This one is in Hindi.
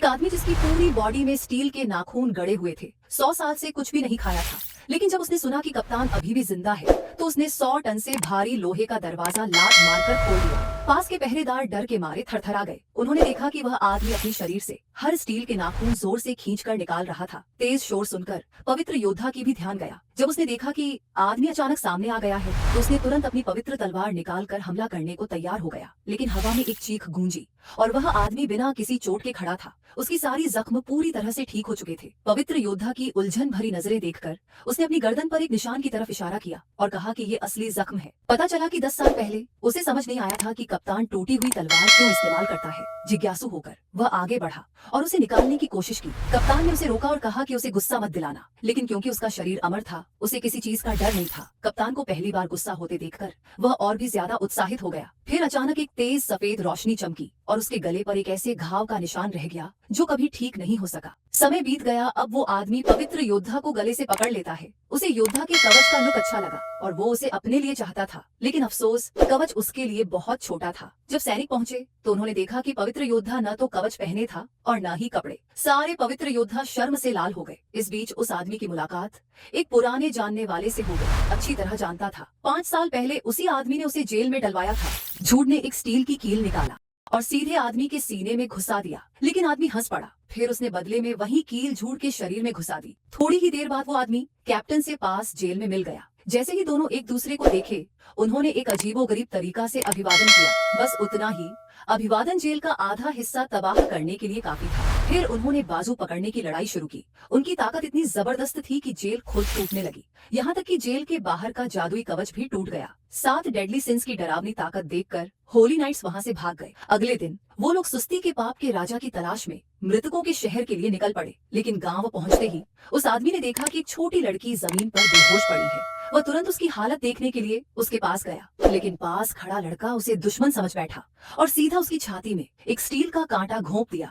आदमी जिसकी पूरी बॉडी में स्टील के नाखून गड़े हुए थे, 100 साल से कुछ भी नहीं खाया था। लेकिन जब उसने सुना कि कप्तान अभी भी जिंदा है, तो उसने 100 टन से भारी लोहे का दरवाजा लात मारकर खोल दिया। पास के पहरेदार डर के मारे थरथरा गए। उन्होंने देखा कि वह आदमी अपने शरीर से हर स्टील के नाखून जोर से खींचकर निकाल रहा था। तेज शोर सुनकर पवित्र योद्धा की भी ध्यान गया। जब उसने देखा कि आदमी अचानक सामने आ गया है, तो उसने तुरंत अपनी पवित्र तलवार निकालकर हमला करने को तैयार हो गया। लेकिन हवा में एक चीख गूंजी और वह आदमी बिना किसी चोट के खड़ा था। उसकी सारी जख्म पूरी तरह से ठीक हो चुके थे। पवित्र योद्धा की उलझन भरी नजरें देखकर उसने अपनी गर्दन पर एक निशान की तरफ इशारा किया और कहा कि ये असली जख्म है। पता चला कि 10 साल पहले उसे समझ नहीं आया था कि कप्तान टूटी हुई तलवार क्यों इस्तेमाल करता है। जिज्ञासु होकर वह आगे बढ़ा और उसे निकालने की कोशिश की। कप्तान ने उसे रोका और कहा कि उसे गुस्सा मत दिलाना, लेकिन क्योंकि उसका शरीर अमर था, उसे किसी चीज का डर नहीं था। कप्तान को पहली बार गुस्सा होते देखकर वह और भी ज्यादा उत्साहित हो गया। फिर अचानक एक तेज सफेद रोशनी चमकी और उसके गले पर एक ऐसे घाव का निशान रह गया जो कभी ठीक नहीं हो सका। समय बीत गया। अब वो आदमी पवित्र योद्धा को गले से पकड़ लेता है। उसे योद्धा के कवच का लुक अच्छा लगा और वो उसे अपने लिए चाहता था, लेकिन अफसोस कवच उसके लिए बहुत छोटा था। जब सैनिक पहुंचे तो उन्होंने देखा कि पवित्र योद्धा न तो कवच पहने था और न ही कपड़े। सारे पवित्र योद्धा शर्म से लाल हो गए। इस बीच उस आदमी की मुलाकात एक पुराने जानने वाले से हो गई। अच्छी तरह जानता था। 5 साल पहले उसी आदमी ने उसे जेल में डलवाया था। झूठ ने एक स्टील की कील निकाला और सीधे आदमी के सीने में घुसा दिया, लेकिन आदमी हंस पड़ा। फिर उसने बदले में वही कील झूठ के शरीर में घुसा दी। थोड़ी ही देर बाद वो आदमी कैप्टन से पास जेल में मिल गया। जैसे ही दोनों एक दूसरे को देखे, उन्होंने एक अजीबोगरीब तरीका से अभिवादन किया। बस उतना ही। अभिवादन जेल का आधा हिस्सा तबाह करने के लिए काफी था। फिर उन्होंने बाजू पकड़ने की लड़ाई शुरू की। उनकी ताकत इतनी जबरदस्त थी कि जेल खुद टूटने लगी। यहाँ तक कि जेल के बाहर का जादुई कवच भी टूट गया। 7 डेडली सिंस की डरावनी ताकत देखकर होली नाइट्स वहाँ से भाग गए। अगले दिन वो लोग सुस्ती के पाप के राजा की तलाश में मृतकों के शहर के लिए निकल पड़े। लेकिन गांव पहुंचते ही उस आदमी ने देखा कि एक छोटी लड़की जमीन पर बेहोश पड़ी है। वह तुरंत उसकी हालत देखने के लिए उसके पास गया, लेकिन पास खड़ा लड़का उसे दुश्मन समझ बैठा और सीधा उसकी छाती में एक स्टील का कांटा घोंप दिया।